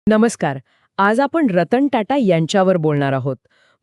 नमस्कार. आज आपण रतन टाटा यांच्यावर बोलणार आहोत.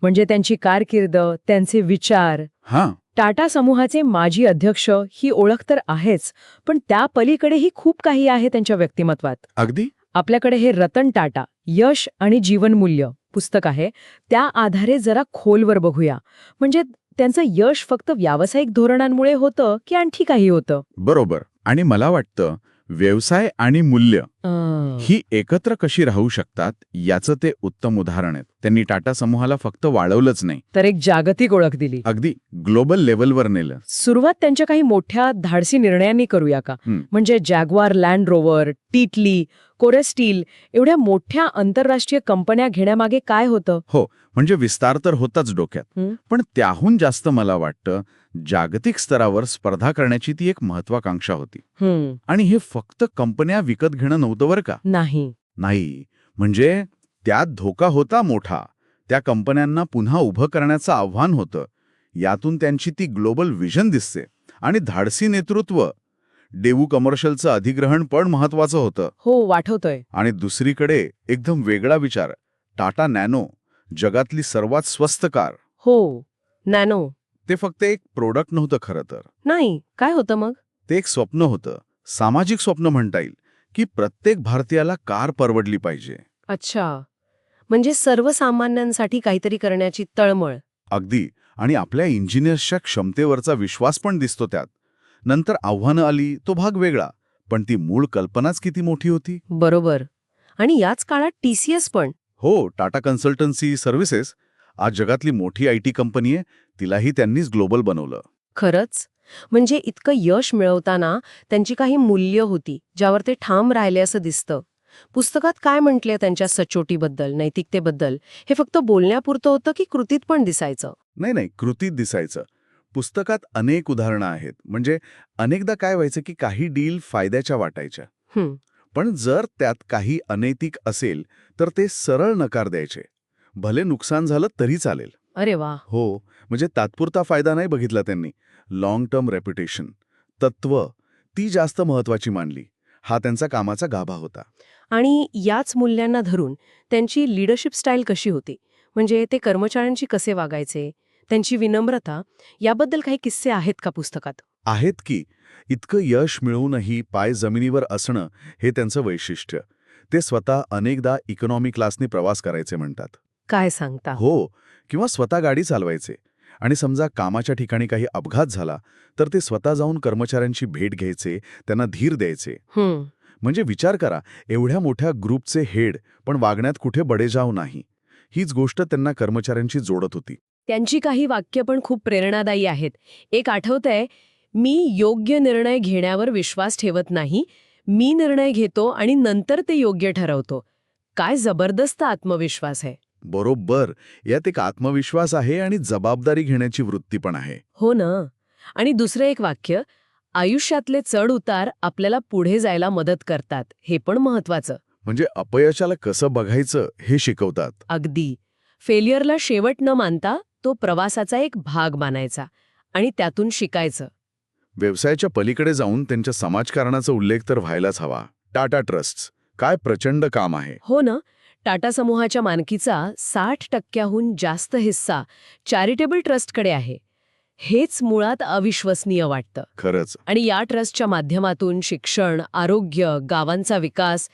म्हणजे त्यांची कारकीर्द, त्यांचे विचार. हां, टाटा समूहाचे माजी अध्यक्ष ही ओळख तर आहेच, पण त्या पलीकडेही खूप काही आहे त्यांच्या व्यक्तिमत्वात. अगदी. आपल्याकडे हे रतन टाटा, यश आणि जीवनमूल्य पुस्तक आहे. त्या आधारे जरा खोलवर बघूया. म्हणजे त्यांचं यश फक्त व्यावसायिक धोरणांमुळे होतं की आणखी काही होतं? बरोबर. आणि मला वाटतं व्यवसाय आणि मूल्य अं, ही एकत्र कशी राहू शकतात याचं ते उत्तम उदाहरण आहे. त्यांनी टाटा समूहाला फक्त वाढवलंच नाही, तर एक जागतिक ओळख दिली. अगदी ग्लोबल लेव्हलवर नेलं. सुरुवात त्यांच्या काही मोठ्या धाडसी निर्णयांनी करूया का? हं. म्हणजे जॅग्वार लँड रोवर, टिटली, कोरेस्टील एवढ्या मोठ्या आंतरराष्ट्रीय कंपन्या घेण्यामागे काय होतं? हो, म्हणजे विस्तार तर होताच डोक्यात. हं? पण त्याहून जास्त मला वाटतं जागतिक स्तरावर स्पर्धा करण्याची ती एक महत्वाकांक्षा होती. आणि हे फक्त कंपन्या विकत घेणं नव्हतं बरं का. नाही. नाही, म्हणजे त्यात धोका होता मोठा. त्या कंपन्यांना पुन्हा उभं करण्याचं आव्हान होतं. यातून त्यांची ती ग्लोबल विजन दिसते. आणि धाडसी नेतृत्व. डेवू कमर्शियलचं अधिग्रहण पण महत्वाचं होतं. हो, वाटवतोय. आणि दुसरीकडे एकदम वेगळा विचार, टाटा नॅनो, जगातली सर्वात स्वस्त कार. हो, नॅनो. ते फक्त एक प्रोडक्ट नव्हतं खरं तर. नाही, काय होतं मग? ते एक स्वप्न होतं, सामाजिक स्वप्न म्हणता येईल, की प्रत्येक भारतीयाला कार परवडली पाहिजे. अच्छा. म्हणजे सर्वसामान्यांसाठी काहीतरी करण्याची तळमळ. अगदी. आणि आपल्या इंजिनियर्सच्या क्षमतेवरचा विश्वास पण दिसतो त्यात. नंतर आव्हानं आली तो भाग वेगळा, पण ती मूळ कल्पनाच किती मोठी होती. बरोबर. आणि याच काळात TCS पण. हो, टाटा कन्सल्टन्सी सर्व्हिसेस आज जगातली मोठी IT कंपनी आहे. तिलाही त्यांनीच ग्लोबल बनवलं. खरंच? म्हणजे इतकं यश मिळवताना त्यांची काही मूल्य होती, ज्यावर ते ठाम राहिले असं दिसतं. पुस्तकात काय म्हटले त्यांच्या सचोटीबद्दल, नैतिकतेबद्दल? हे फक्त बोलण्यापुरतं होतं की कृतीत पण दिसायचं? नाही, कृतीत दिसायचं. पुस्तकात अनेक उदाहरणं आहेत. म्हणजे अनेकदा काय व्हायचं की काही डील फायद्याच्या वाटायच्या. हं. पण जर त्यात काही अनैतिक असेल तर ते सरळ नकार द्यायचे. भले नुकसान झालं तरी चालेल. अरे वा. हो, म्हणजे तात्पुरता फायदा नाही बघितला त्यांनी. लाँग टर्म रेप्युटेशन, तत्व, ती जास्त महत्वाची मानली. हा त्यांचा कामाचा गाभा होता. आणि याच मूल्यांना धरून त्यांची लीडरशिप स्टाईल कशी होती? म्हणजे ते कर्मचाऱ्यांशी कसे वागायचे? त्यांची विनम्रता, याबद्दल काही किस्से आहेत का पुस्तकात? आहेत की. इतकं यश मिळवूनही पाय जमिनीवर असणं हे त्यांचं वैशिष्ट्य. ते स्वतः अनेकदा इकॉनॉमी क्लासने प्रवास करायचे म्हणतात. काय सांगता? हो, किंवा स्वतः गाडी चालवायचे. आणि समजा कामाच्या ठिकाणी काही अपघात झाला तर ते स्वतः जाऊन कर्मचाऱ्यांची भेट घ्यायचे, त्यांना धीर द्यायचे. हं. म्हणजे विचार करा, एवढ्या मोठ्या ग्रुपचे हेड पण वागण्यात कुठे बडेजाव नाही. हीच गोष्ट त्यांना कर्मचाऱ्यांशी जोडत होती. त्यांची काही वाक्य पण खूप प्रेरणादायी आहेत. एक आठवतंय, मी योग्य निर्णय घेण्यावर विश्वास ठेवत नाही. मी निर्णय घेतो आणि नंतर ते योग्य ठरवतो. काय जबरदस्त आत्मविश्वास आहे. बरोबर. यात एक आत्मविश्वास आहे आणि जबाबदारी घेण्याची वृत्ती पण आहे. हो ना. आणि दुसरं एक वाक्य, आयुष्यातले चढ उतार आपल्याला पुढे जायला मदत करतात. हे पण महत्वाचं. म्हणजे अपयशाला कसं बघायचं हे शिकवतात. अगदी. फेल्युअरला शेवट न मानता तो प्रवासाचा एक भाग मानायचा आणि त्यातून शिकायचं. व्यवसायाच्या पलीकडे जाऊन त्यांच्या समाजकारणाचा उल्लेख तर व्हायलाच हवा. टाटा ट्रस्ट्स, काय प्रचंड काम आहे. हो ना. टाटा समूहाच्या मालकीचा 60% जास्त हिस्सा चॅरिटेबल ट्रस्टकडे आहे. हेच मुळात अविश्वसनीय वाटतं. खरंच. आणि या ट्रस्टच्या माध्यमातून शिक्षण, आरोग्य, गावांचा विकास,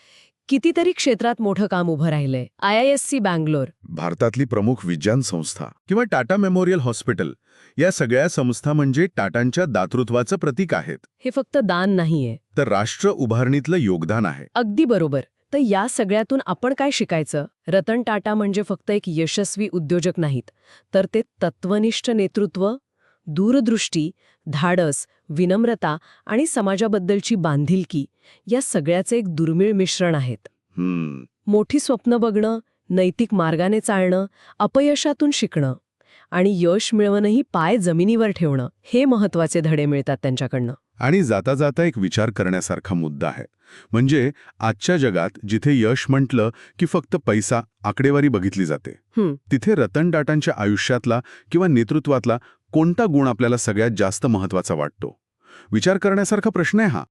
कितीतरी क्षेत्रात मोठं काम उभं राहिलंय. IISc बँगलोर. भारतातली प्रमुख विज्ञान संस्था किंवा टाटा मेमोरियल हॉस्पिटल, या सगळ्या संस्था म्हणजे टाटांच्या दातृत्वाचं प्रतीक आहेत. हे फक्त दान नाहीये. तर राष्ट्र उभारणीतलं योगदान आहे. अगदी बरोबर. तर या सगळ्यातून आपण काय शिकायचं? रतन टाटा म्हणजे फक्त एक यशस्वी उद्योजक नाहीत, तर ते तत्वनिष्ठ नेतृत्व, दूरदृष्टी, धाडस, विनम्रता आणि समाजाबद्दलची बांधिलकी, या सगळ्याचे एक दुर्मिळ मिश्रण आहेत. मोठी स्वप्न बघणं, नैतिक मार्गाने चालणं, अपयशातून शिकणं आणि यश मिळवणंही पाय जमिनीवर ठेवणं, हे महत्वाचे धडे मिळतात त्यांच्याकडनं. आणि जाता जाता एक विचार करण्यासारखा मुद्दा आहे. म्हणजे आजच्या जगात जिथे यश म्हटलं की फक्त पैसा, आकडेवारी बघितली जाते, तिथे रतन टाटांच्या आयुष्यातला किंवा नेतृत्वातला कोणता गुण आपल्याला सगळ्यात जास्त महत्वाचा वाटतो? विचार करण्यासारखा प्रश्न आहे हा.